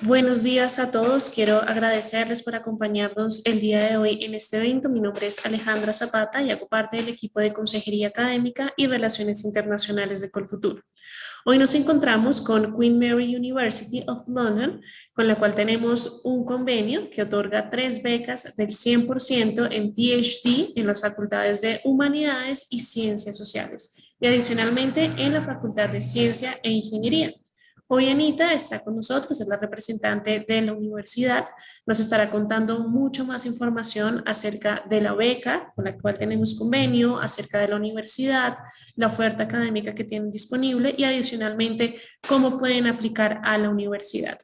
Buenos días a todos. Quiero agradecerles por acompañarnos el día de hoy en este evento. Mi nombre es Alejandra Zapata y hago parte del equipo de Consejería Académica y Relaciones Internacionales de Colfuturo. Hoy nos encontramos con Queen Mary University of London, con la cual tenemos un convenio que otorga 3 becas del 100% en PhD en las facultades de Humanidades y Ciencias Sociales y adicionalmente en la Facultad de Ciencia e Ingeniería. Hoy Anita está con nosotros, es la representante de la universidad, nos estará contando mucho más información acerca de la beca con la cual tenemos convenio, acerca de la universidad, la oferta académica que tienen disponible y adicionalmente cómo pueden aplicar a la universidad.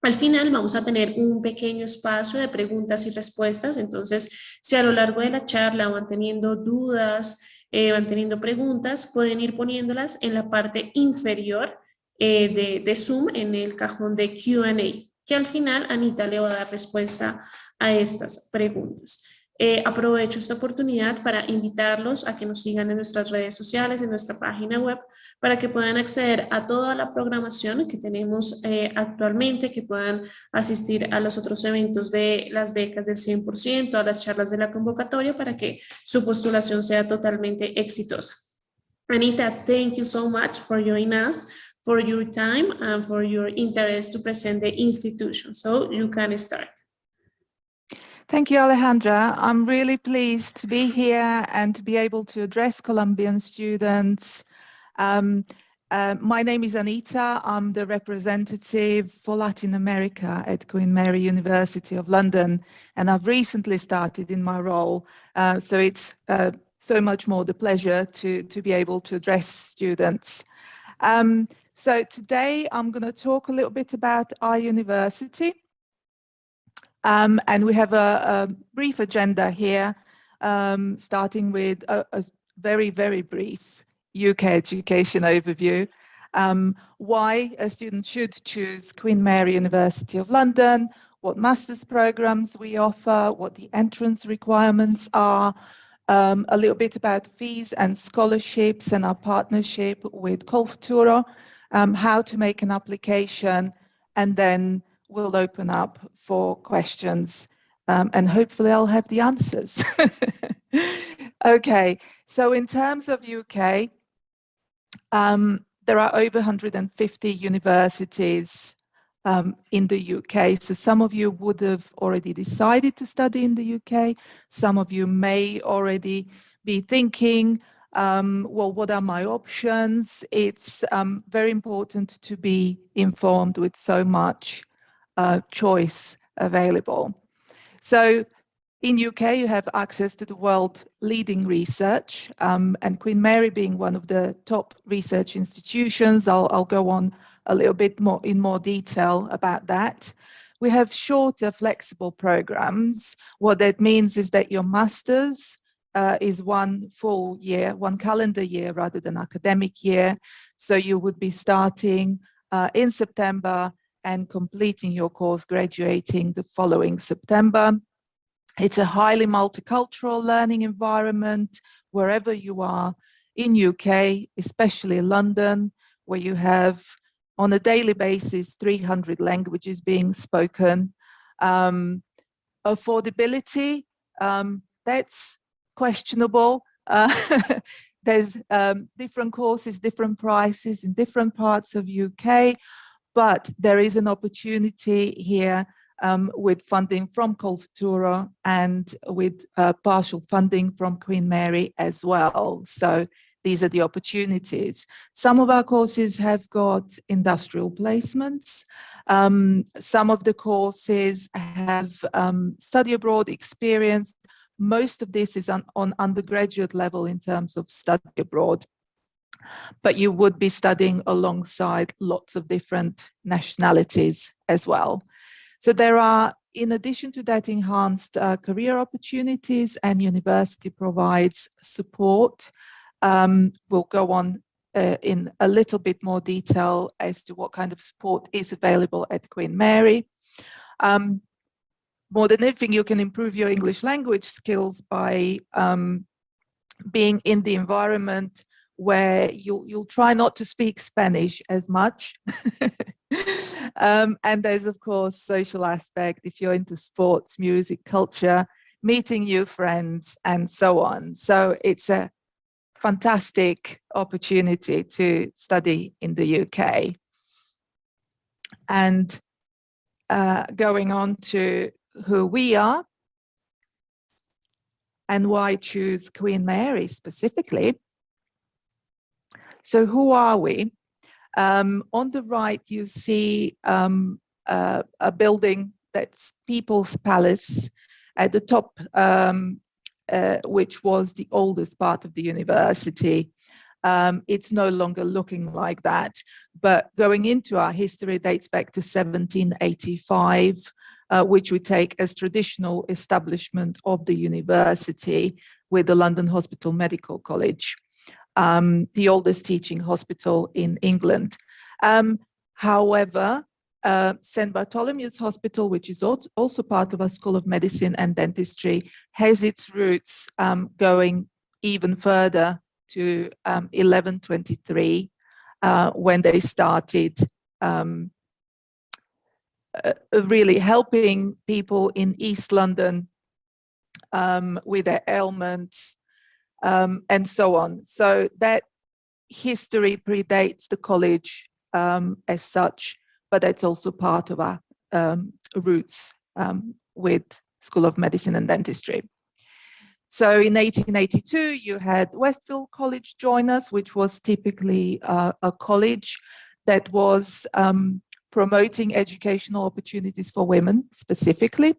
Al final vamos a tener un pequeño espacio de preguntas y respuestas, entonces si a lo largo de la charla van teniendo dudas, van teniendo preguntas, pueden ir poniéndolas en la parte inferior de Zoom en el cajón de Q&A, que al final Anita le va a dar respuesta a estas preguntas. Aprovecho esta oportunidad para invitarlos a que nos sigan en nuestras redes sociales, en nuestra página web, para que puedan acceder a toda la programación que tenemos actualmente, que puedan asistir a los otros eventos de las becas del 100%, a las charlas de la convocatoria, para que su postulación sea totalmente exitosa. Anita, thank you so much for joining us, for your time and for your interest to present the institution. So you can start. Thank you, Alejandra. I'm really pleased to be here and to be able to address Colombian students. My name is Anita. I'm the representative for Latin America at Queen Mary University of London, and I've recently started in my role. So it's so much more the pleasure to be able to address students. So today I'm going to talk a little bit about our university. And we have a brief agenda here, starting with a very, very brief UK education overview. Why a student should choose Queen Mary University of London, what master's programs we offer, what the entrance requirements are, a little bit about fees and scholarships and our partnership with Colfuturo, how to make an application, and then we'll open up for questions, and hopefully I'll have the answers. Okay, so in terms of UK, there are over 150 universities in the UK. So some of you would have already decided to study in the UK. Some of you may already be thinking, well, what are my options? It's very important to be informed with so much choice available. So in UK, you have access to the world leading research, and Queen Mary being one of the top research institutions, I'll go on a little bit more in more detail about that. We have shorter, flexible programs. What that means is that your master's is 1 full year, 1 calendar year rather than academic year. So you would be starting in September and completing your course, graduating the following September. It's a highly multicultural learning environment wherever you are in UK, especially London, where you have on a daily basis 300 languages being spoken. Affordability, that's questionable. There's different courses, different prices in different parts of UK. But there is an opportunity here with funding from Colfuturo and with partial funding from Queen Mary as well. So these are the opportunities. Some of our courses have got industrial placements. Some of the courses have study abroad experience. Most of this is on undergraduate level in terms of study abroad. But you would be studying alongside lots of different nationalities as well. So there are, in addition to that, enhanced career opportunities, and university provides support. We'll go on in a little bit more detail as to what kind of support is available at Queen Mary. More than anything, you can improve your English language skills by being in the environment where you'll try not to speak Spanish as much. And there's, of course, social aspect if you're into sports, music, culture, meeting new friends, and so on. So it's a fantastic opportunity to study in the UK. And going on to who we are and why choose Queen Mary specifically. So who are we? On the right, you see a building that's People's Palace at the top, which was the oldest part of the university. It's no longer looking like that, but going into our history dates back to 1785, which we take as traditional establishment of the university with the London Hospital Medical College. The oldest teaching hospital in England. However, St. Bartholomew's Hospital, which is also part of our School of Medicine and Dentistry, has its roots going even further to 1123, when they started really helping people in East London with their ailments, and so on. So that history predates the college as such, but that's also part of our roots with School of Medicine and Dentistry. So in 1882, you had Westfield College join us, which was typically a college that was promoting educational opportunities for women specifically.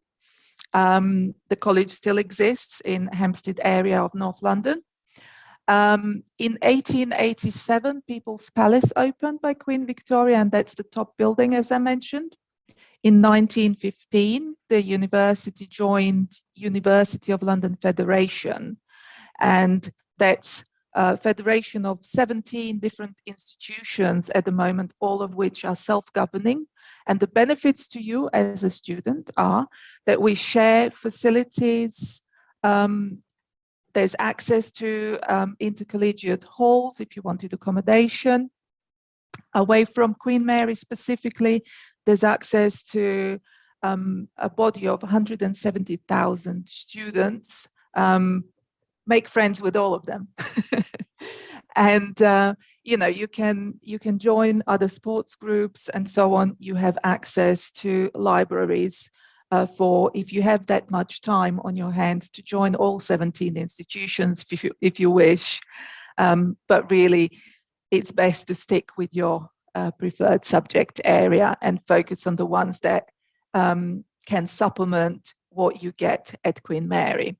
The college still exists in Hampstead area of North London. In 1887, People's Palace opened by Queen Victoria, and that's the top building, as I mentioned. In 1915, the university joined University of London Federation, and that's a federation of 17 different institutions at the moment, all of which are self-governing. And the benefits to you as a student are that we share facilities. There's access to intercollegiate halls if you wanted accommodation. Away from Queen Mary specifically, there's access to a body of 170,000 students. Make friends with all of them. And you know, you can join other sports groups and so on. You have access to libraries for, if you have that much time on your hands, to join all 17 institutions if you wish. But really, it's best to stick with your preferred subject area and focus on the ones that can supplement what you get at Queen Mary.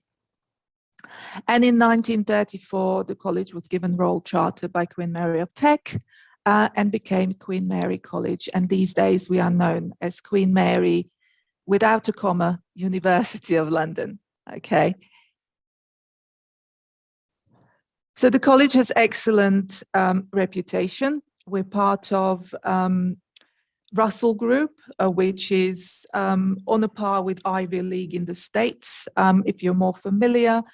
And in 1934, the college was given Royal Charter by Queen Mary of Tech and became Queen Mary College. And these days we are known as Queen Mary, without a comma, University of London. Okay. So the college has excellent reputation. We're part of Russell Group, which is on a par with Ivy League in the States. If you're more familiar,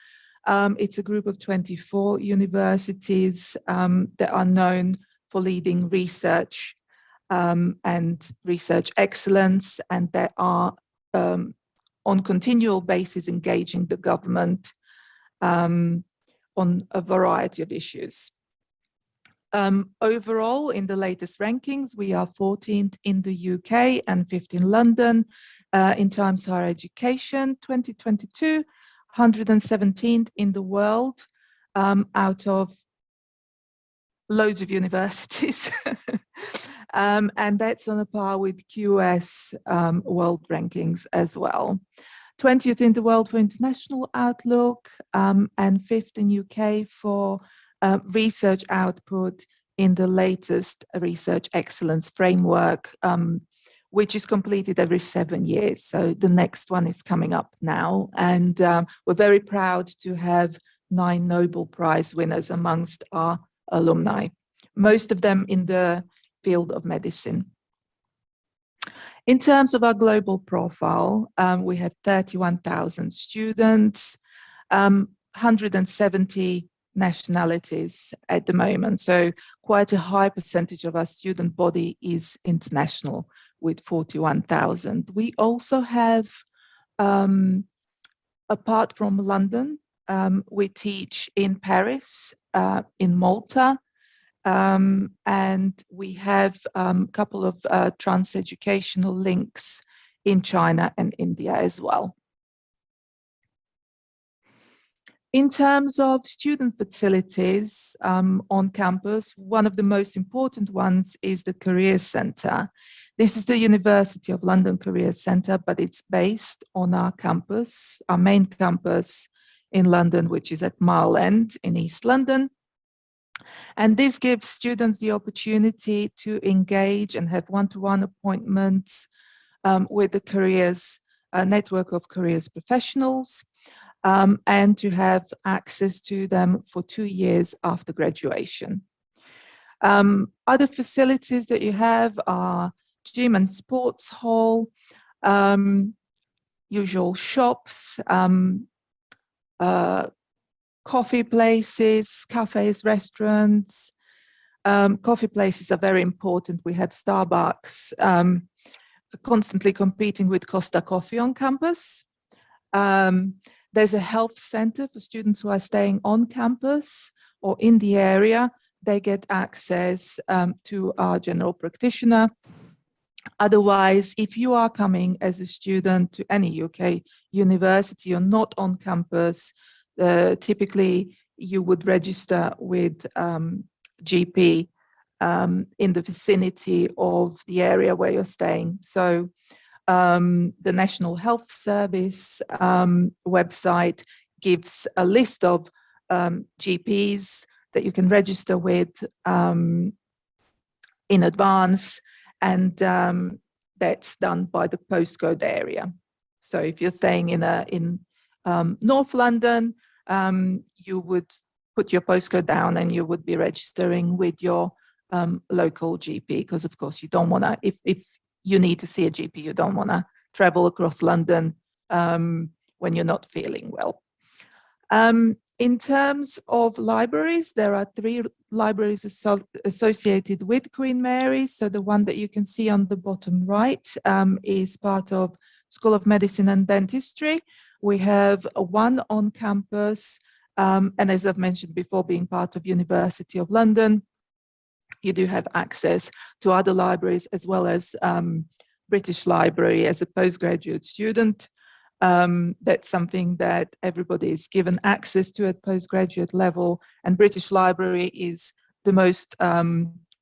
it's a group of 24 universities that are known for leading research and research excellence, and that are on continual basis engaging the government on a variety of issues. Overall, in the latest rankings, we are 14th in the UK and 5th in London in terms of higher education. 2022, 117th in the world out of loads of universities. And that's on a par with QS world rankings as well. 20th in the world for international outlook, and 5th in UK for research output in the latest research excellence framework, which is completed every 7 years. So the next one is coming up now. And we're very proud to have 9 Nobel Prize winners amongst our alumni, most of them in the field of medicine. In terms of our global profile, we have 31,000 students, 170 nationalities at the moment. So quite a high percentage of our student body is international, with 41,000. We also have, apart from London, we teach in Paris, in Malta, and we have a couple of trans-educational links in China and India as well. In terms of student facilities on campus, one of the most important ones is the Career Centre. This is the University of London Career Centre, but it's based on our campus, our main campus in London, which is at Mile End in East London. And this gives students the opportunity to engage and have one-to-one appointments with the careers, network of careers professionals, and to have access to them for 2 years after graduation. Other facilities that you have are gym and sports hall, usual shops, coffee places, cafes, restaurants. Coffee places are very important. We have Starbucks constantly competing with Costa Coffee on campus. There's a health center for students who are staying on campus or in the area. They get access to our general practitioner. Otherwise, if you are coming as a student to any UK university, you're not on campus, typically you would register with GP in the vicinity of the area where you're staying. So the National Health Service website gives a list of GPs that you can register with in advance, and that's done by the postcode area. So if you're staying in North London, you would put your postcode down and you would be registering with your local GP, because of course you don't want to, if you need to see a GP, you don't want to travel across London when you're not feeling well. In terms of libraries, there are 3 libraries associated with Queen Mary's. So the one that you can see on the bottom right is part of School of Medicine and Dentistry. We have one on campus, and as I've mentioned before, being part of University of London, you do have access to other libraries, as well as British Library as a postgraduate student. That's something that everybody is given access to at postgraduate level, and British Library is the most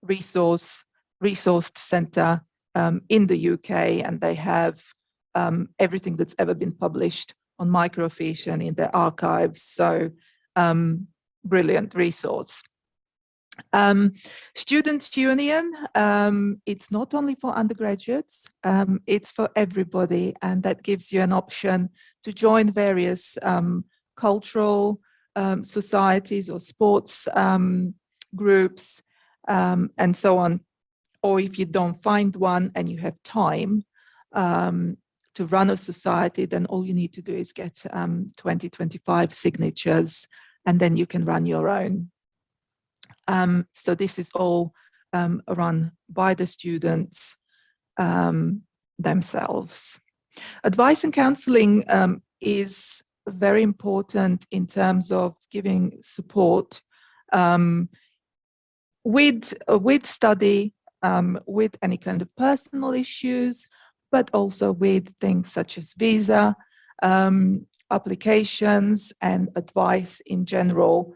resourced centre in the UK, and they have everything that's ever been published on microfiche and in their archives. So brilliant resource. Students' Union, it's not only for undergraduates, it's for everybody, and that gives you an option to join various cultural societies or sports groups and so on. Or if you don't find one and you have time to run a society, then all you need to do is get 20-25 signatures, and then you can run your own. So this is all run by the students themselves. Advice and counselling is very important in terms of giving support with study, with any kind of personal issues, but also with things such as visa applications and advice in general.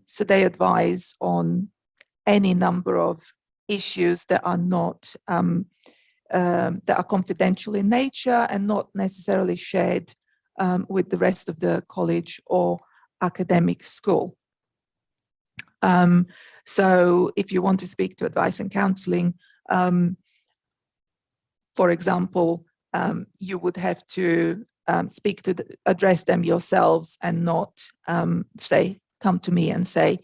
So they advise on any number of issues that are not that are confidential in nature and not necessarily shared with the rest of the college or academic school. So if you want to speak to advice and counselling, for example, you would have to address them yourselves and not come to me and say,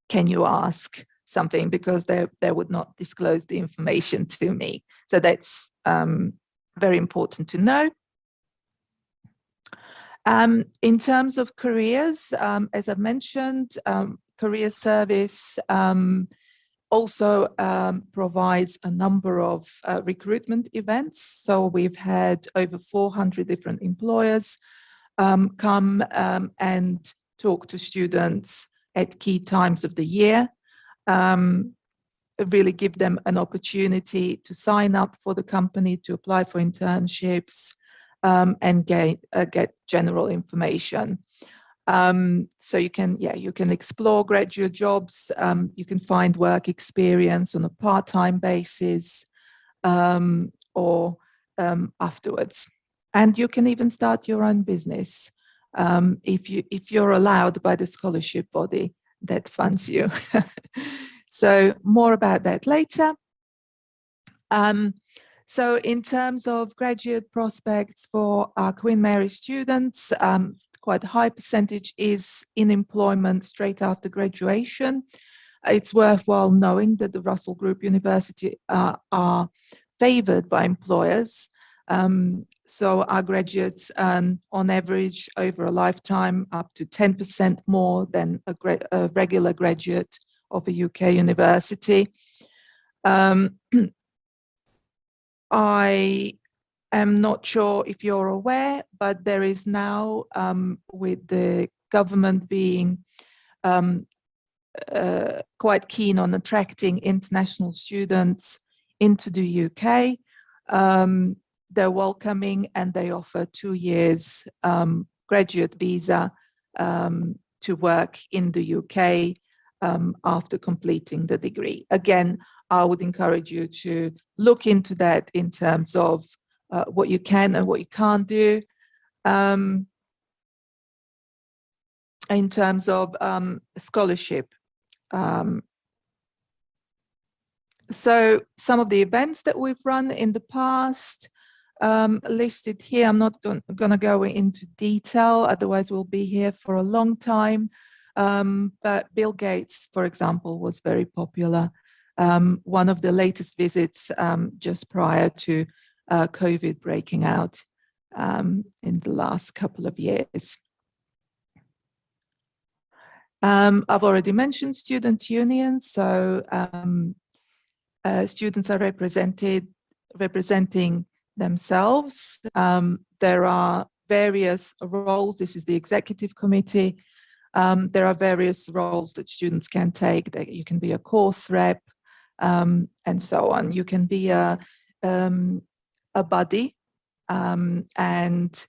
can you ask something, because they would not disclose the information to me. So that's very important to know. In terms of careers, as I mentioned, career service also provides a number of recruitment events. So we've had over 400 different employers come and talk to students at key times of the year, really give them an opportunity to sign up for the company, to apply for internships, and get general information. So you can explore graduate jobs. You can find work experience on a part-time basis, or afterwards. And you can even start your own business if you're allowed by the scholarship body that funds you. So more about that later. So in terms of graduate prospects for our Queen Mary students, quite a high percentage is in employment straight after graduation. It's worthwhile knowing that the Russell Group University are favoured by employers. So our graduates earn on average over a lifetime up to 10% more than a regular graduate of a UK university. I am not sure if you're aware, but there is now, with the government being quite keen on attracting international students into the UK, they're welcoming and they offer 2 years graduate visa to work in the UK after completing the degree. Again, I would encourage you to look into that in terms of what you can and what you can't do. In terms of scholarship. So some of the events that we've run in the past listed here. I'm not going to go into detail, otherwise we'll be here for a long time. But Bill Gates, for example, was very popular. One of the latest visits just prior to COVID breaking out in the last couple of years. I've already mentioned student unions, so students are representing themselves. There are various roles. This is the executive committee. There are various roles that students can take. You can be a course rep, and so on. You can be a buddy and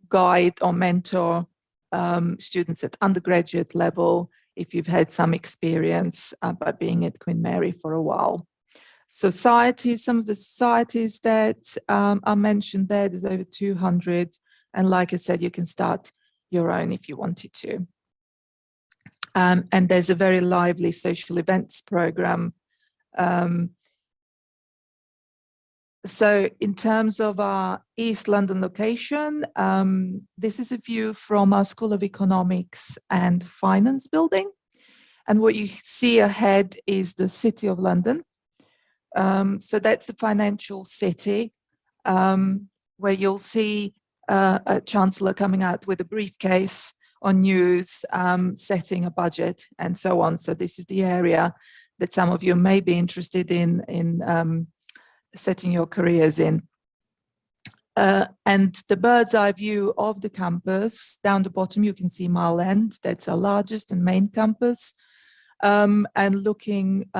guide or mentor students at undergraduate level if you've had some experience by being at Queen Mary for a while. Societies, some of the societies that are mentioned there, there's over 200. And like I said, you can start your own if you wanted to. And there's a very lively social events program. So in terms of our East London location, this is a view from our School of Economics and Finance building. And what you see ahead is the City of London. So that's the financial city, where you'll see a chancellor coming out with a briefcase on news, setting a budget and so on. So this is the area that some of you may be interested in setting your careers in. And the bird's eye view of the campus, down the bottom you can see Mile End, that's our largest and main campus. And looking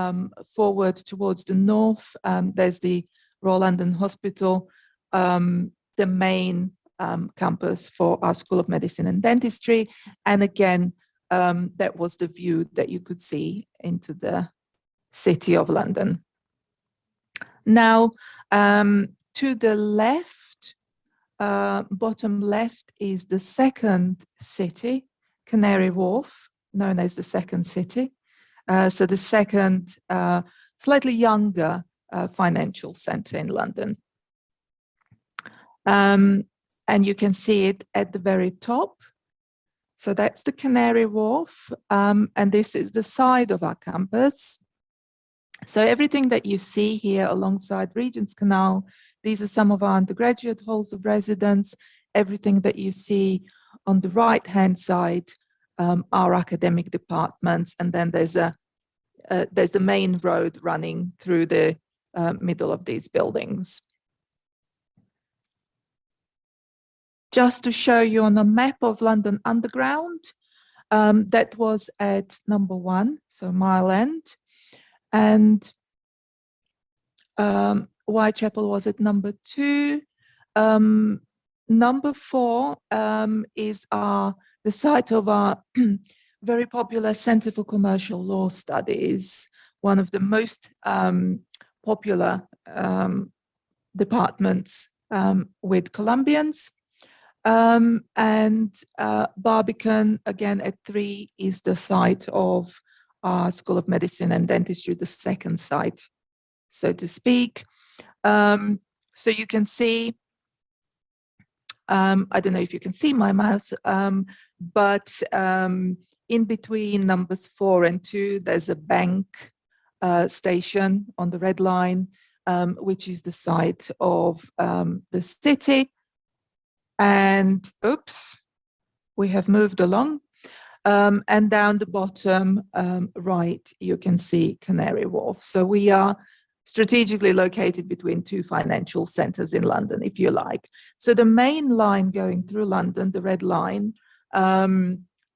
forward towards the north, there's the Royal London Hospital, the main campus for our School of Medicine and Dentistry. And again, that was the view that you could see into the City of London. Now, to the left, bottom left, is the second city, Canary Wharf, known as the second city. So the second, slightly younger financial centre in London. And you can see it at the very top. So that's the Canary Wharf, and this is the side of our campus. So everything that you see here alongside Regent's Canal, these are some of our undergraduate halls of residence. everything that you see on the right-hand side are academic departments, and then there's the main road running through the middle of these buildings. Just to show you on a map of London Underground, that was at number 1, so Mile End, and Whitechapel was at number 2. Number 4 is the site of our very popular Centre for Commercial Law Studies, one of the most popular departments with Colombians. And Barbican, again at 3, is the site of our School of Medicine and Dentistry, the second site, so to speak. So you can see, I don't know if you can see my mouse, but in between numbers 4 and 2, there's a bank station on the Red Line, which is the site of the city. And oops, we have moved along. And down the bottom right, you can see Canary Wharf. So we are strategically located between 2 financial centres in London, if you like. So the main line going through London, the Red Line,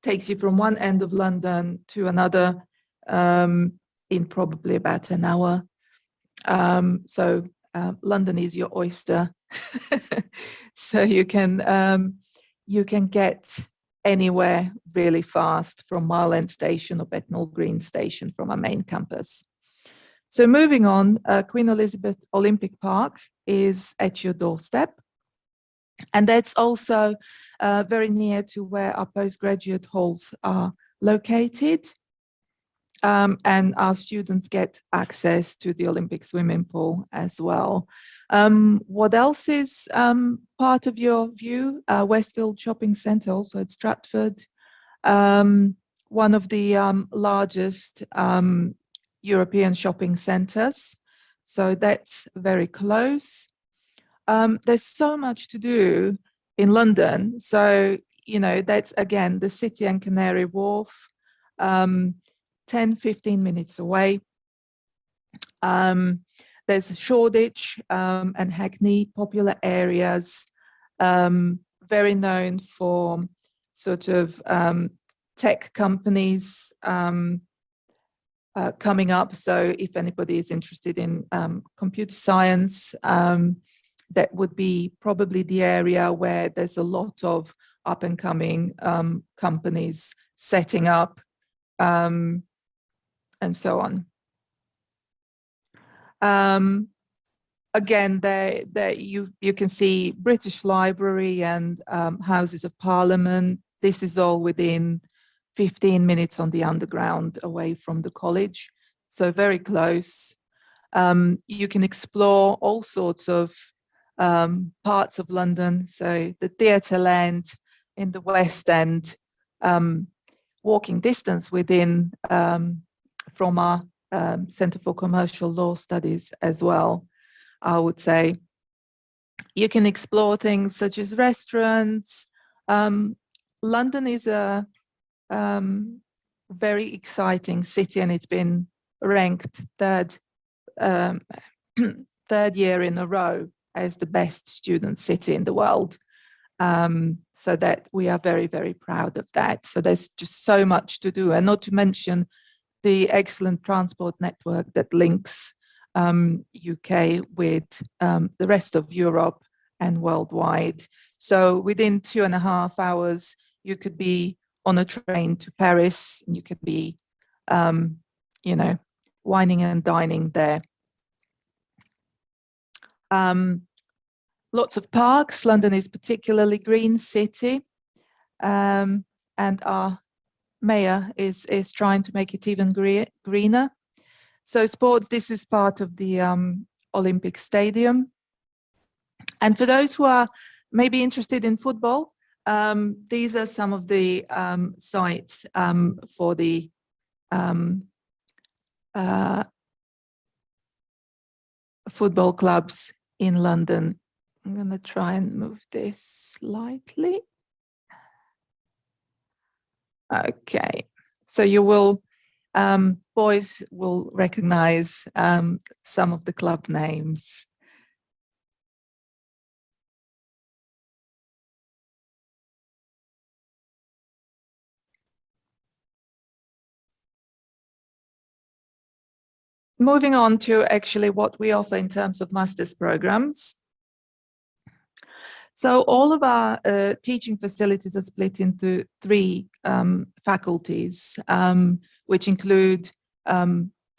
takes you from one end of London to another in probably about an hour. So London is your oyster. So you can get anywhere really fast from Mile End Station or Bethnal Green Station from our main campus. So moving on, Queen Elizabeth Olympic Park is at your doorstep. And that's also very near to where our postgraduate halls are located. And our students get access to the Olympic swimming pool as well. What else is part of your view? Westfield Shopping Centre, also at Stratford, one of the largest European shopping centres. So that's very close. There's so much to do in London. So, you know, that's again, the City and Canary Wharf, 10-15 minutes away. There's Shoreditch and Hackney, popular areas, very known for sort of tech companies coming up. So if anybody is interested in computer science, that would be probably the area where there's a lot of up and coming companies setting up and so on. Again, there you can see British Library and Houses of Parliament. This is all within 15 minutes on the Underground away from the college, so very close. You can explore all sorts of parts of London, so the Theatre Land in the West End, walking distance within from our Centre for Commercial Law Studies as well, I would say. You can explore things such as restaurants. London is a very exciting city, and it's been ranked third year in a row as the best student city in the world. So that we are very, very proud of that. So there's just so much to do, and not to mention the excellent transport network that links UK with the rest of Europe and worldwide. So within 2.5 hours, you could be on a train to Paris, and you could be, you know, wining and dining there. Lots of parks. London is particularly green city, and our mayor is trying to make it even greener. So sports, this is part of the Olympic Stadium. And for those who are maybe interested in football, these are some of the sites for the football clubs in London. I'm going to try and move this slightly. Okay, so you will, boys will recognize some of the club names. Moving on to actually what we offer in terms of master's programs. So all of our teaching facilities are split into three faculties, which include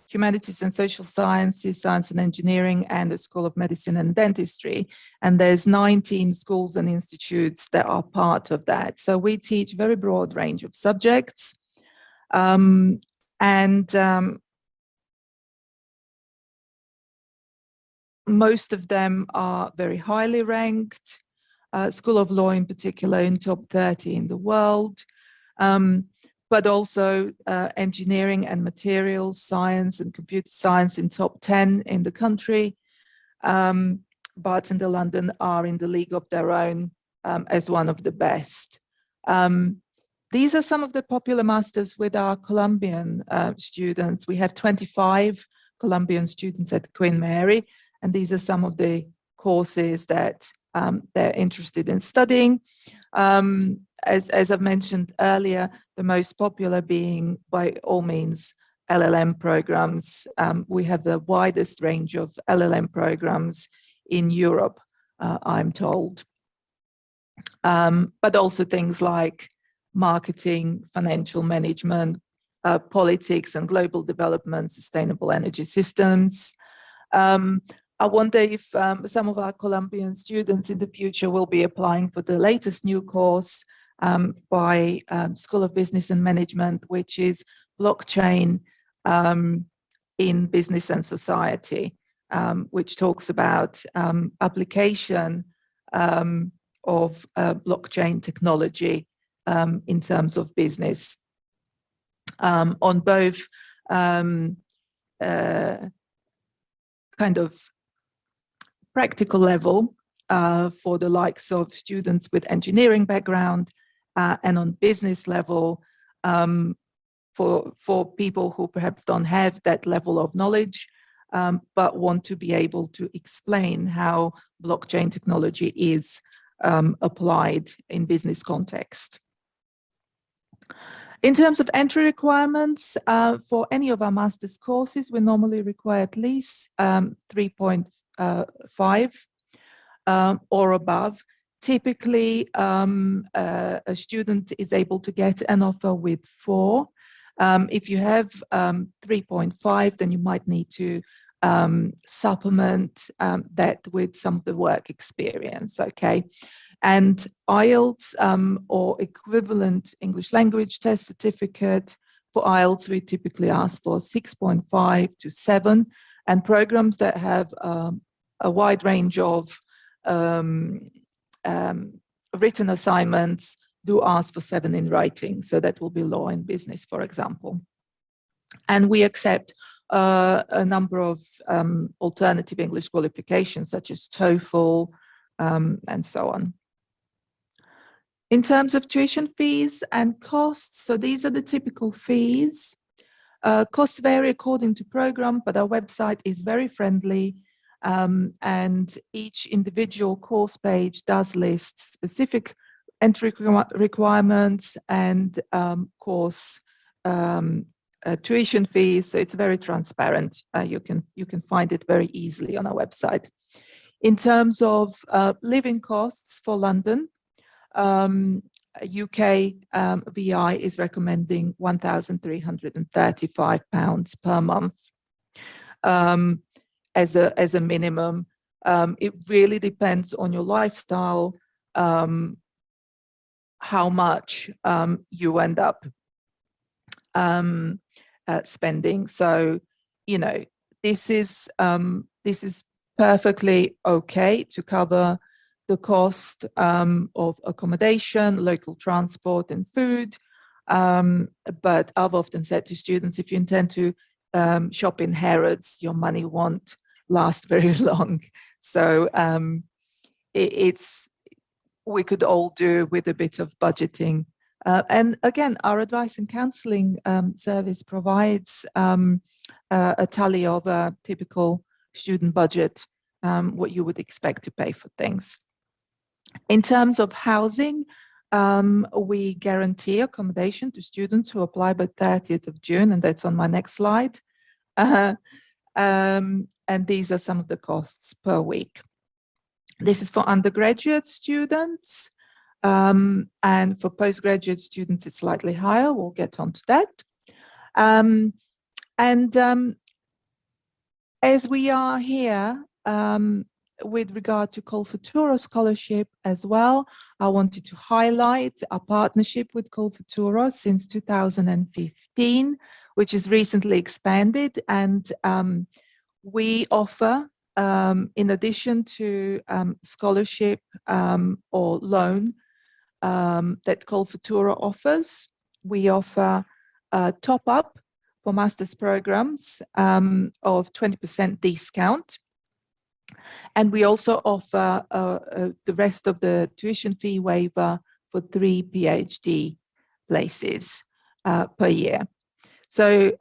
humanities and social sciences, science and engineering, and the School of Medicine and Dentistry. And there's 19 schools and institutes that are part of that. So we teach a very broad range of subjects. Most of them are very highly ranked. School of Law in particular in top 30 in the world, but also engineering and materials science and computer science in top 10 in the country. Barts and the London are in the league of their own as one of the best. These are some of the popular masters with our Colombian students. We have 25 Colombian students at Queen Mary, and these are some of the courses that they're interested in studying. As I've mentioned earlier, the most popular being, by all means, LLM programs. We have the widest range of LLM programs in Europe, I'm told. But also things like marketing, financial management, politics and global development, sustainable energy systems. I wonder if some of our Colombian students in the future will be applying for the latest new course by School of Business and Management, which is blockchain in business and society, which talks about application of blockchain technology in terms of business on both kind of practical level for the likes of students with engineering background and on business level for people who perhaps don't have that level of knowledge but want to be able to explain how blockchain technology is applied in business context. In terms of entry requirements, for any of our master's courses, we normally require at least 3.5 or above. Typically, a student is able to get an offer with 4. If you have 3.5, then you might need to supplement that with some of the work experience, okay? And Ielts or equivalent English language test certificate. For Ielts, we typically ask for 6.5 to 7, and programs that have a wide range of written assignments do ask for 7 in writing. So that will be law and business, for example. And we accept a number of alternative English qualifications, such as TOEFL and so on. In terms of tuition fees and costs, so these are the typical fees. Costs vary according to program, but our website is very friendly, and each individual course page does list specific entry requirements and course tuition fees. So it's very transparent. You can find it very easily on our website. In terms of living costs for London, UK VI is recommending £1,335 per month as a minimum. It really depends on your lifestyle, how much you end up spending. So, you know, this is perfectly okay to cover the cost of accommodation, local transport and food. But I've often said to students, if you intend to shop in Harrods, your money won't last very long. So we could all do with a bit of budgeting. And again, our advice and counselling service provides a tally of a typical student budget, what you would expect to pay for things. In terms of housing, we guarantee accommodation to students who apply by 30th of June, and that's on my next slide. And these are some of the costs per week. This is for undergraduate students, and for postgraduate students, it's slightly higher. We'll get onto that. As we are here, with regard to Call4Turo scholarship as well, I wanted to highlight our partnership with Call4Turo since 2015, which is recently expanded, and we offer, in addition to scholarship or loan that Call4Turo offers, we offer a top-up for master's programs of 20% discount. And we also offer the rest of the tuition fee waiver for 3 PhD places per year. So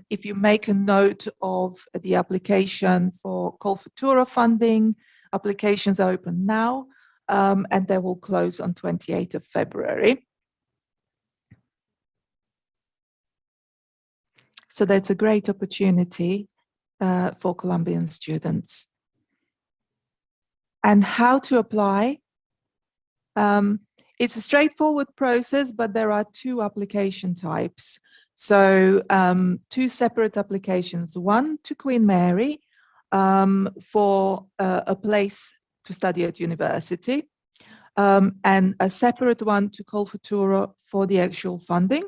if you make a note of the application for Call4Turo funding, applications are open now, and they will close on 28th of February. So that's a great opportunity for Colombian students. And how to apply? It's a straightforward process, but there are 2 application types. So 2 separate applications, one to Queen Mary for a place to study at university, and a separate one to Call4Turo for the actual funding.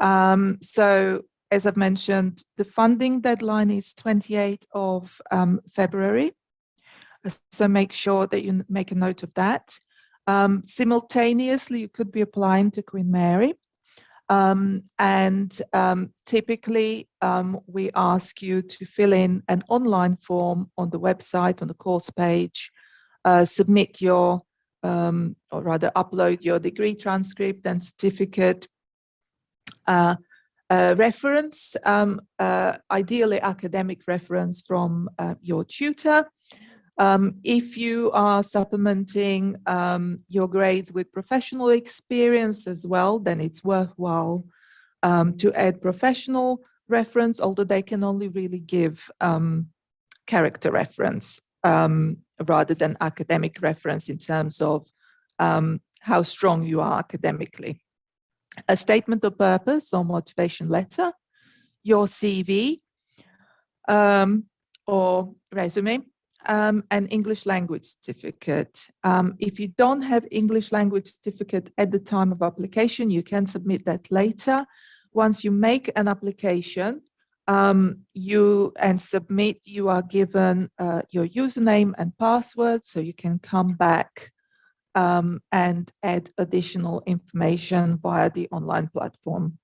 So as I've mentioned, the funding deadline is 28th of February. So make sure that you make a note of that. Simultaneously, you could be applying to Queen Mary. Typically, we ask you to fill in an online form on the website, on the course page, submit your, or rather upload your degree transcript and certificate, reference, ideally academic reference from your tutor. If you are supplementing your grades with professional experience as well, then it's worthwhile to add professional reference, although they can only really give character reference rather than academic reference in terms of how strong you are academically. A statement of purpose or motivation letter, your CV or resume, an English language certificate. If you don't have English language certificate at the time of application, you can submit that later. Once you make an application, you submit, you are given your username and password, so you can come back and add additional information via the online platform.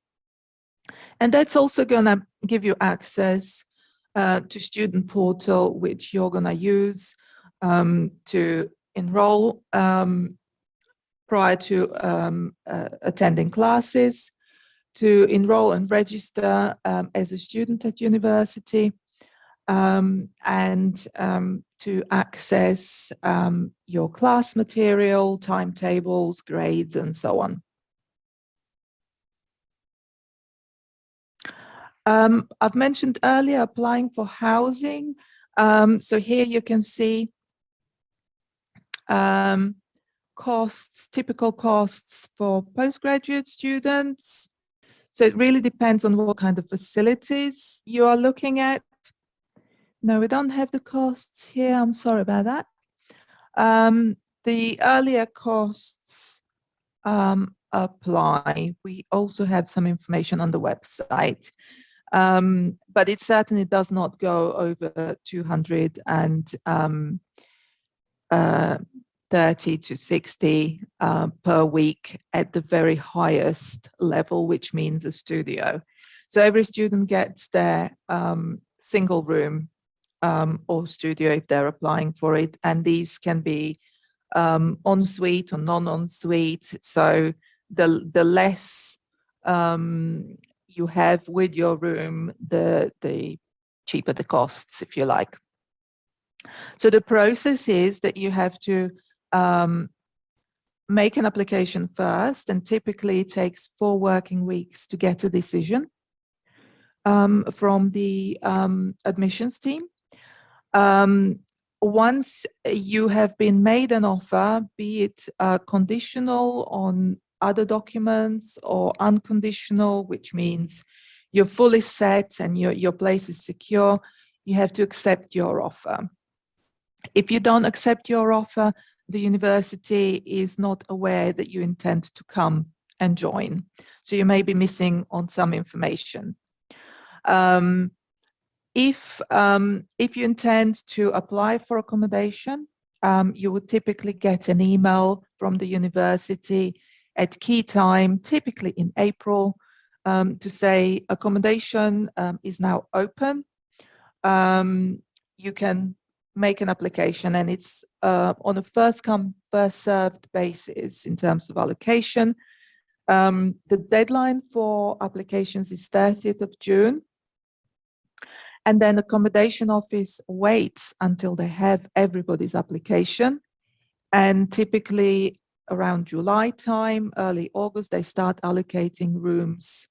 And that's also going to give you access to student portal, which you're going to use to enroll prior to attending classes, to enroll and register as a student at university, and to access your class material, timetables, grades, and so on. I've mentioned earlier applying for housing. So here you can see costs, typical costs for postgraduate students. So it really depends on what kind of facilities you are looking at. No, we don't have the costs here. I'm sorry about that. The earlier costs apply. We also have some information on the website. But it certainly does not go over 230 to 60 per week at the very highest level, which means a studio. So every student gets their single room or studio if they're applying for it. And these can be en-suite or non-en-suite. So the less you have with your room, the cheaper the costs, if you like. So the process is that you have to make an application first, and typically it takes 4 working weeks to get a decision from the admissions team. Once you have been made an offer, be it conditional on other documents or unconditional, which means you're fully set and your place is secure, you have to accept your offer. If you don't accept your offer, the university is not aware that you intend to come and join. So you may be missing on some information. If you intend to apply for accommodation, you would typically get an email from the university at key time, typically in April, to say accommodation is now open. You can make an application, and it's on a first come, first served basis in terms of allocation. The deadline for applications is 30th of June. And then accommodation office waits until they have everybody's application. And typically around July time, early August, they start allocating rooms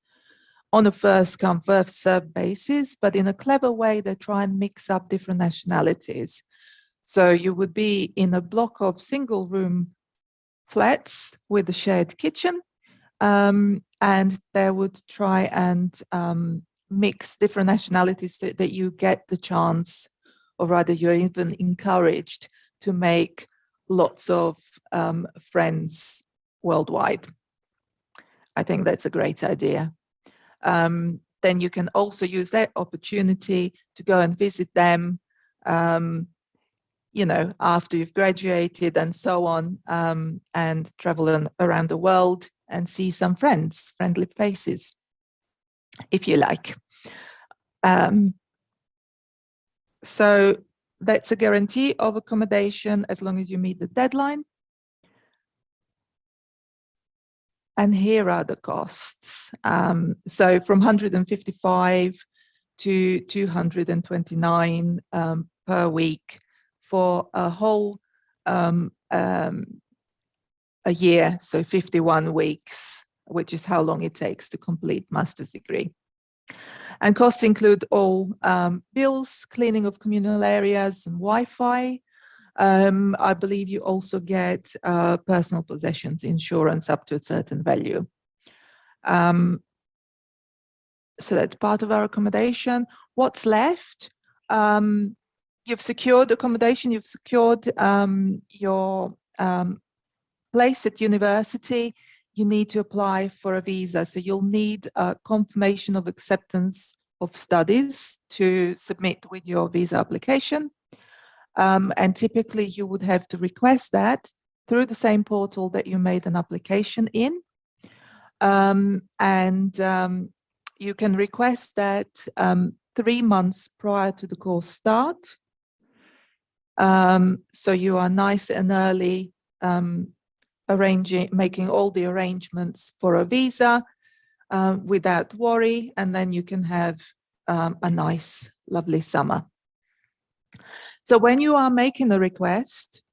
on a first come, first served basis, but in a clever way, they try and mix up different nationalities. So you would be in a block of single room flats with a shared kitchen, and they would try and mix different nationalities so that you get the chance, or rather you're even encouraged to make lots of friends worldwide. I think that's a great idea. Then you can also use that opportunity to go and visit them, you know, after you've graduated and so on, and travel around the world and see some friends, friendly faces, if you like. So that's a guarantee of accommodation as long as you meet the deadline. And here are the costs. So from 155 to 229 per week for a whole a year, so 51 weeks, which is how long it takes to complete master's degree. And costs include all bills, cleaning of communal areas, and Wi-Fi. I believe you also get personal possessions insurance up to a certain value. So that's part of our accommodation. What's left? You've secured accommodation, you've secured your place at university. You need to apply for a visa. So you'll need a confirmation of acceptance of studies to submit with your visa application. And typically you would have to request that through the same portal that you made an application in. You can request that 3 months prior to the course start. So you are nice and early making all the arrangements for a visa without worry, and then you can have a nice, lovely summer. So when you are making a request,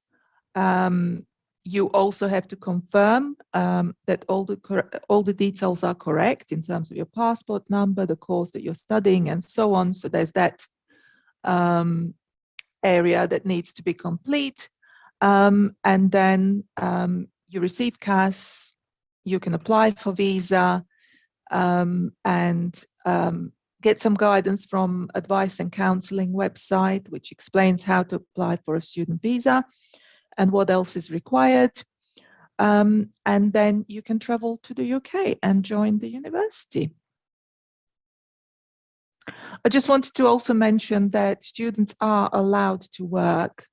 you also have to confirm that all the details are correct in terms of your passport number, the course that you're studying, and so on. So there's that area that needs to be complete. And then you receive CAS, you can apply for visa, and get some guidance from Advice and Counseling website, which explains how to apply for a student visa and what else is required. And then you can travel to the UK and join the university. I just wanted to also mention that students are allowed to work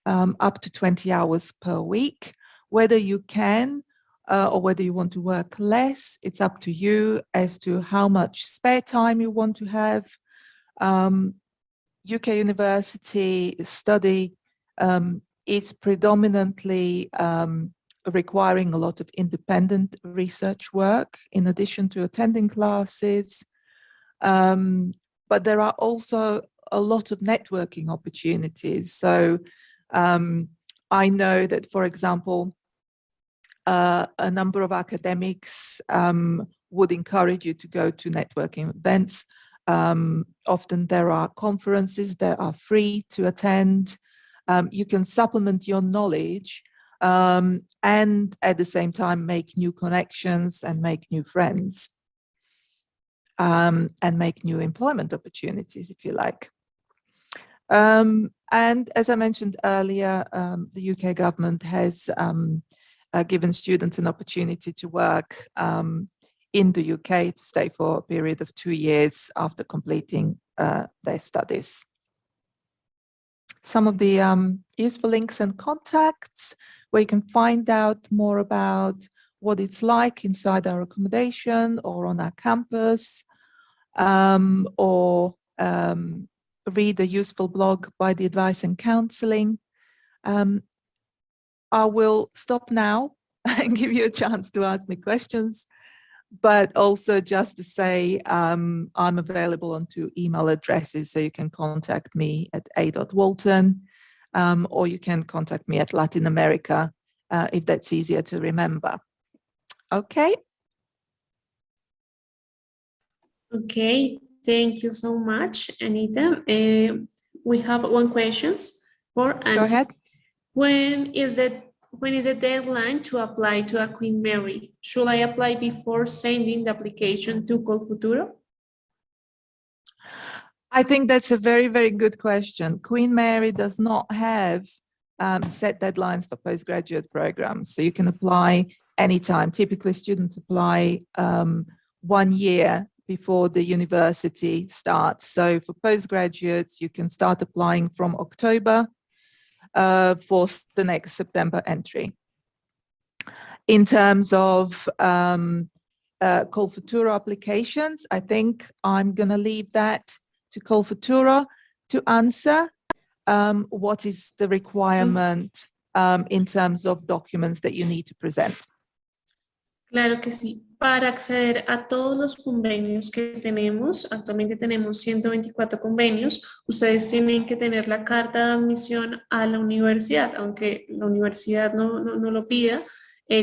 up to 20 hours per week. Whether you can or whether you want to work less, it's up to you as to how much spare time you want to have. UK university study is predominantly requiring a lot of independent research work in addition to attending classes. But there are also a lot of networking opportunities. So I know that, for example, a number of academics would encourage you to go to networking events. Often there are conferences that are free to attend. You can supplement your knowledge and at the same time make new connections and make new friends and make new employment opportunities, if you like. And as I mentioned earlier, the UK government has given students an opportunity to work in the UK to stay for a period of 2 years after completing their studies. Some of the useful links and contacts where you can find out more about what it's like inside our accommodation or on our campus, or read a useful blog by the Advice and Counselling. I will stop now and give you a chance to ask me questions, but also just to say I'm available on 2 email addresses, so you can contact me at a.walton or you can contact me at Latin America if that's easier to remember. Okay. Okay, thank you so much, Anita. We have one question for Annie. Go ahead. When is the deadline to apply to a Queen Mary? Should I apply before sending the application to Colfuturo? I think that's a very, very good question. Queen Mary does not have set deadlines for postgraduate programs, so you can apply anytime. Typically, students apply 1 year before the university starts. So for postgraduates, you can start applying from October for the next September entry. In terms of Colfuturo applications, I think I'm going to leave that to Colfuturo to answer what is the requirement in terms of documents that you need to present. Claro que sí. Para acceder a todos los convenios que tenemos, actualmente tenemos 124 convenios, ustedes tienen que tener la carta de admisión a la universidad, aunque la universidad no lo pida,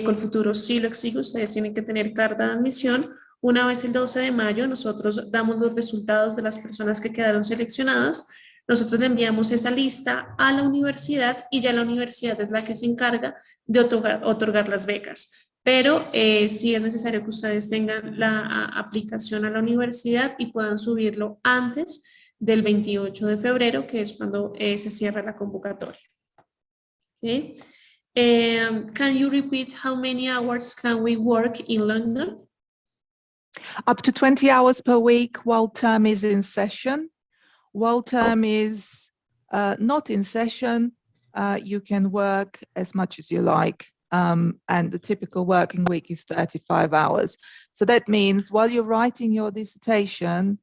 Colfuturo sí lo exige, ustedes tienen que tener carta de admisión. Una vez el 12 de mayo, nosotros damos los resultados de las personas que quedaron seleccionadas, nosotros le enviamos esa lista a la universidad y ya la universidad es la que se encarga de otorgar las becas. Pero sí es necesario que ustedes tengan la aplicación a la universidad y puedan subirlo antes del 28 de febrero, que es cuando se cierra la convocatoria. Okay. Can you repeat how many hours can we work in London? Up to 20 hours per week while term is in session. While term is not in session, you can work as much as you like. And the typical working week is 35 hours. So that means while you're writing your dissertation,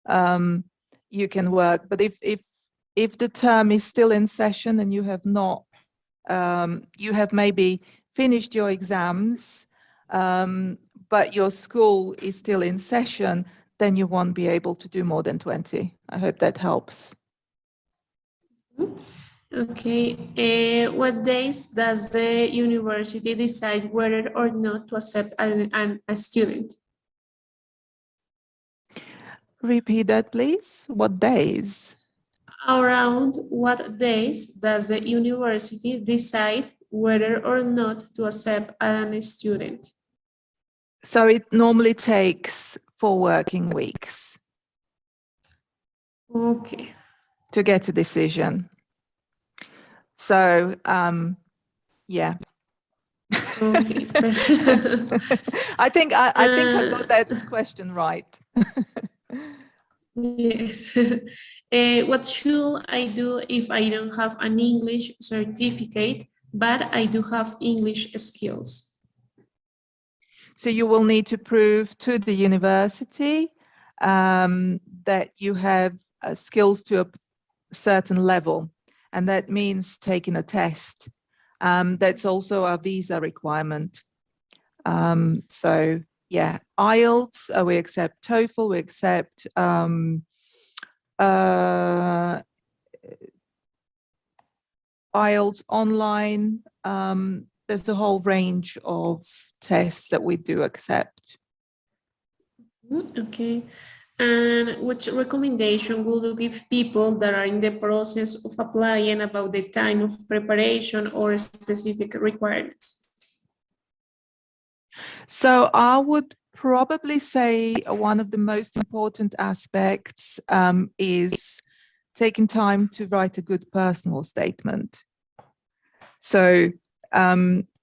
you can work. But if the term is still in session and you have not, you have maybe finished your exams, but your school is still in session, then you won't be able to do more than 20. I hope that helps. Okay, what days does the university decide whether or not to accept a student? Repeat that, please. What days? Around what days does the university decide whether or not to accept a student? So it normally takes 4 working weeks. Okay. To get a decision. So, yeah. Okay. I think I got that question right. Yes. What should I do if I don't have an English certificate, but I do have English skills? So you will need to prove to the university that you have skills to certain level, and that means taking a test. That's also a visa requirement. So yeah, Ielts, we accept TOEFL, we accept Ielts online. There's a whole range of tests that we do accept. Okay. And which recommendation would you give people that are in the process of applying about the time of preparation or specific requirements? So I would probably say one of the most important aspects is taking time to write a good personal statement. So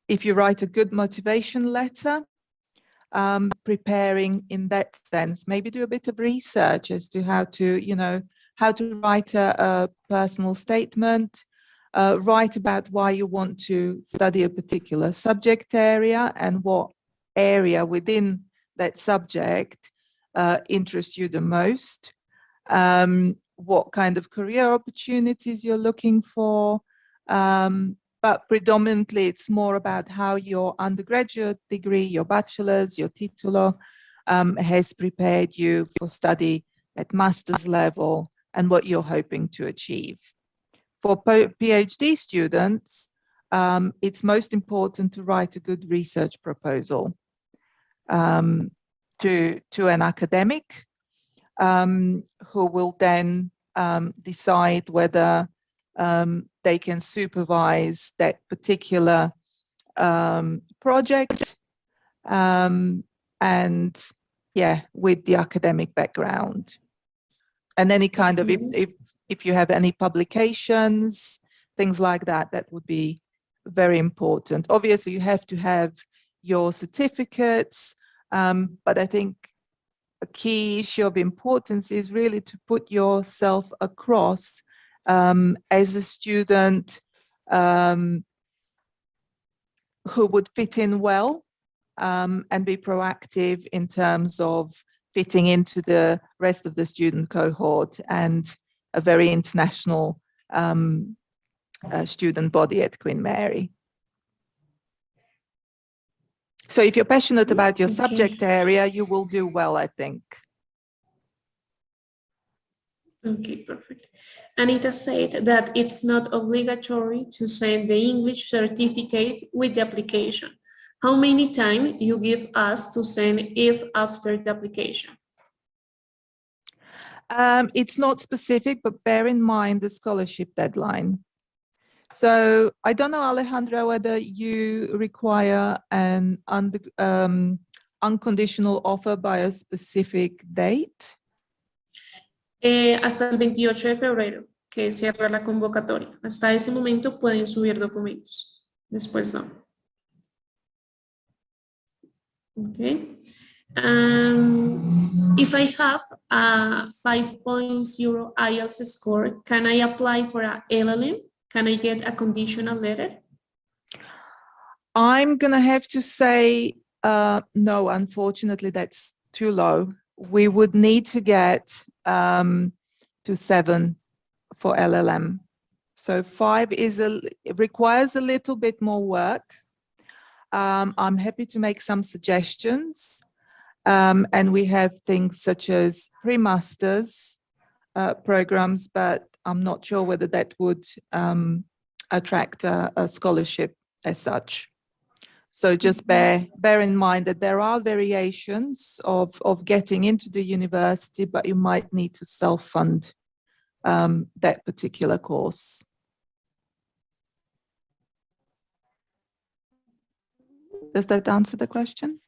if you write a good motivation letter, preparing in that sense, maybe do a bit of research as to how to, how to write a personal statement, write about why you want to study a particular subject area and what area within that subject interests you the most, what kind of career opportunities you're looking for. But predominantly it's more about how your undergraduate degree, your bachelor's, your titular has prepared you for study at master's level and what you're hoping to achieve. For PhD students, it's most important to write a good research proposal to an academic who will then decide whether they can supervise that particular project, and yeah, with the academic background. And any kind of, if you have any publications, things like that, that would be very important. Obviously, you have to have your certificates, but I think a key issue of importance is really to put yourself across as a student who would fit in well and be proactive in terms of fitting into the rest of the student cohort and a very international student body at Queen Mary. So if you're passionate about your subject area, you will do well, I think. Okay, perfect. Anita said that it's not obligatory to send the English certificate with the application. How many times you give us to send if after the application? It's not specific, but bear in mind the scholarship deadline. So I don't know, Alejandra, whether you require an unconditional offer by a specific date. Hasta el 28 de febrero, que cierra la convocatoria. Hasta ese momento pueden subir documentos. Después no. Okay. If I have a 5.0 IELTS score, can I apply for an LLM? Can I get a conditional letter? I'm going to have to say no, unfortunately, that's too low. We would need to get to 7 for LLM. So 5 requires a little bit more work. I'm happy to make some suggestions. And we have things such as pre-masters programs, but I'm not sure whether that would attract a scholarship as such. So just bear in mind that there are variations of getting into the university, but you might need to self-fund that particular course. Does that answer the question?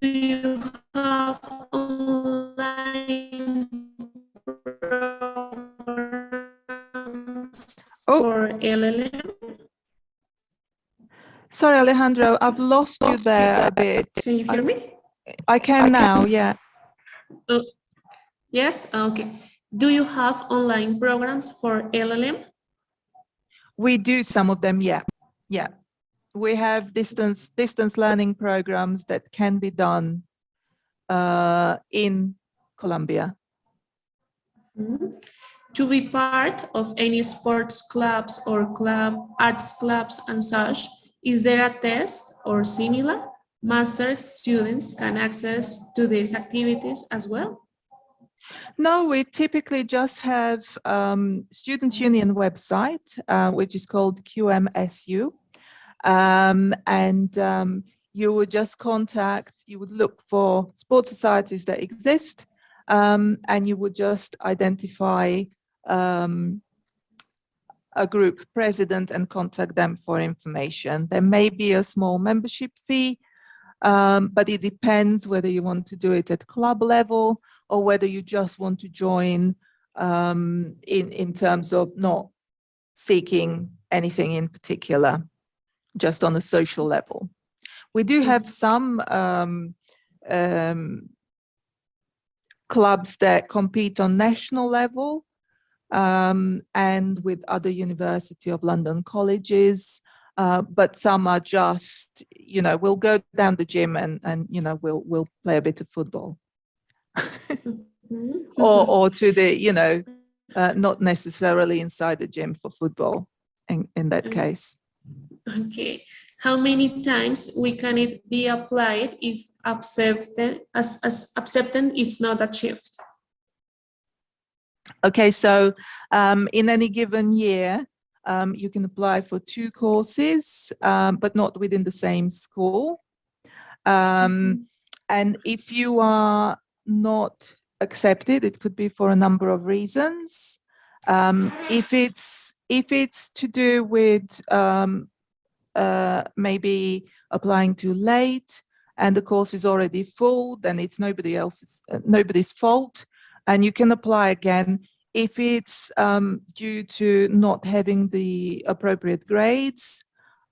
Do you have online programs for LLM? Sorry, Alejandro, I've lost you there a bit. Can you hear me? I can now, yeah. Oh, yes, okay. Do you have online programs for LLM? We do some of them, yeah. Yeah. We have distance learning programs that can be done in Colombia. To be part of any sports clubs or arts clubs and such, is there a test or similar? Master's students can access to these activities as well. No, we typically just have Students' Union website, which is called QMSU. You would just you would look for sports societies that exist, and you would just identify a group president and contact them for information. There may be a small membership fee, but it depends whether you want to do it at club level or whether you just want to join in terms of not seeking anything in particular, just on a social level. We do have some clubs that compete on national level, and with other University of London colleges, but some are just, we'll go down the gym and we'll play a bit of football. or to the, not necessarily inside the gym for football in that case. Okay. How many times can it be applied if acceptance is not achieved? Okay, so in any given year, you can apply for 2 courses, but not within the same school. And if you are not accepted, it could be for a number of reasons. If it's to do with maybe applying too late and the course is already full, then it's nobody's fault, and you can apply again. If it's due to not having the appropriate grades,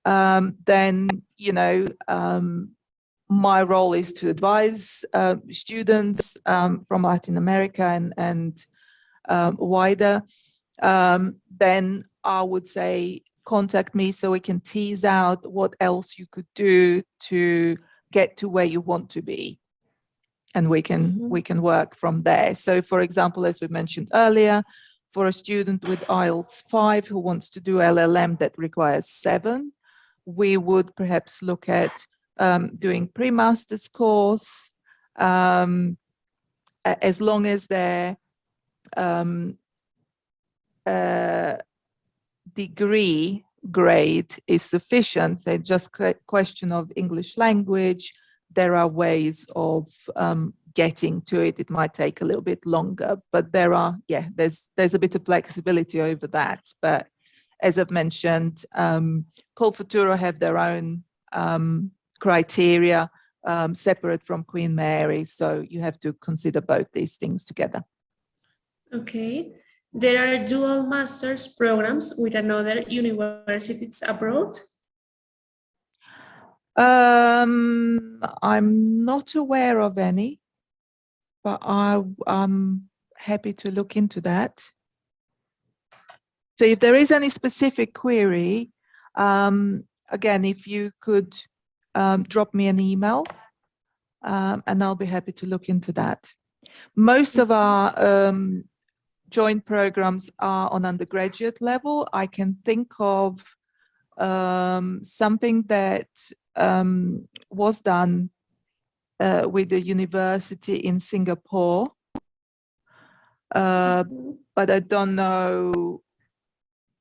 then my role is to advise students from Latin America and wider. Then I would say contact me so we can tease out what else you could do to get to where you want to be, and we can work from there. So, for example, as we mentioned earlier, for a student with Ielts 5 who wants to do LLM that requires 7, we would perhaps look at doing pre-master's course, as long as their degree grade is sufficient. So just question of English language. There are ways of getting to it. It might take a little bit longer, but there's a bit of flexibility over that. But as I've mentioned, Col Futuro have their own criteria separate from Queen Mary, so you have to consider both these things together. Okay. There are dual master's programs with another universities abroad. I'm not aware of any, but I'm happy to look into that. So if there is any specific query, again, if you could drop me an email, and I'll be happy to look into that. Most of our joint programs are on undergraduate level. I can think of something that was done with the university in Singapore, but I don't know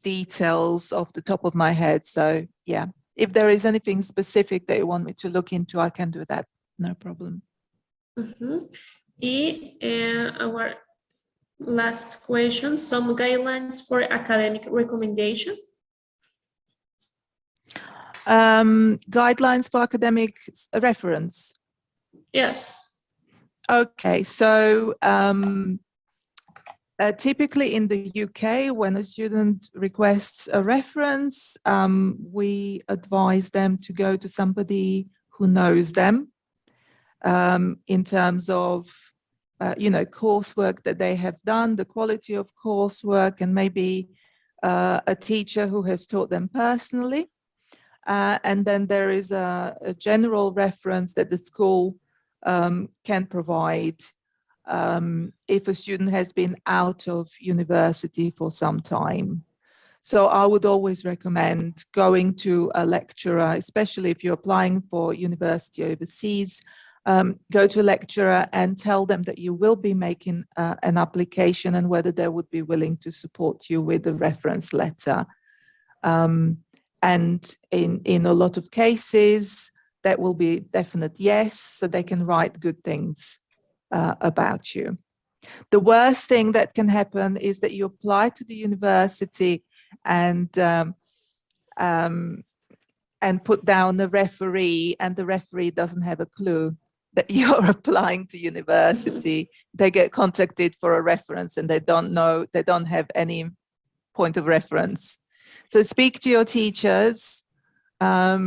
details off the top of my head. So yeah, if there is anything specific that you want me to look into, I can do that, no problem. Our last question, some guidelines for academic recommendation. Guidelines for academic reference. Yes. Okay, so typically in the UK, when a student requests a reference, we advise them to go to somebody who knows them in terms of coursework that they have done, the quality of coursework, and maybe a teacher who has taught them personally. And then there is a general reference that the school can provide if a student has been out of university for some time. So I would always recommend going to a lecturer, especially if you're applying for university overseas. Go to a lecturer and tell them that you will be making an application and whether they would be willing to support you with a reference letter. And in a lot of cases, that will be definite yes, so they can write good things about you. The worst thing that can happen is that you apply to the university and put down the referee, and the referee doesn't have a clue that you're applying to university. They get contacted for a reference and they don't know, they don't have any point of reference. So speak to your teachers yeah,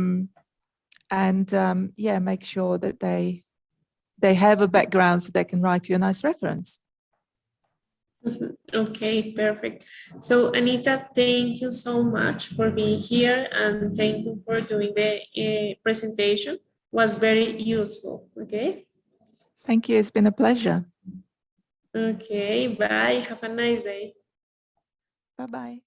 make sure that they have a background so they can write you a nice reference. Okay, perfect. So Anita, thank you so much for being here and thank you for doing the presentation. It was very useful, okay? Thank you, it's been a pleasure. Okay, bye. Have a nice day. Bye-bye.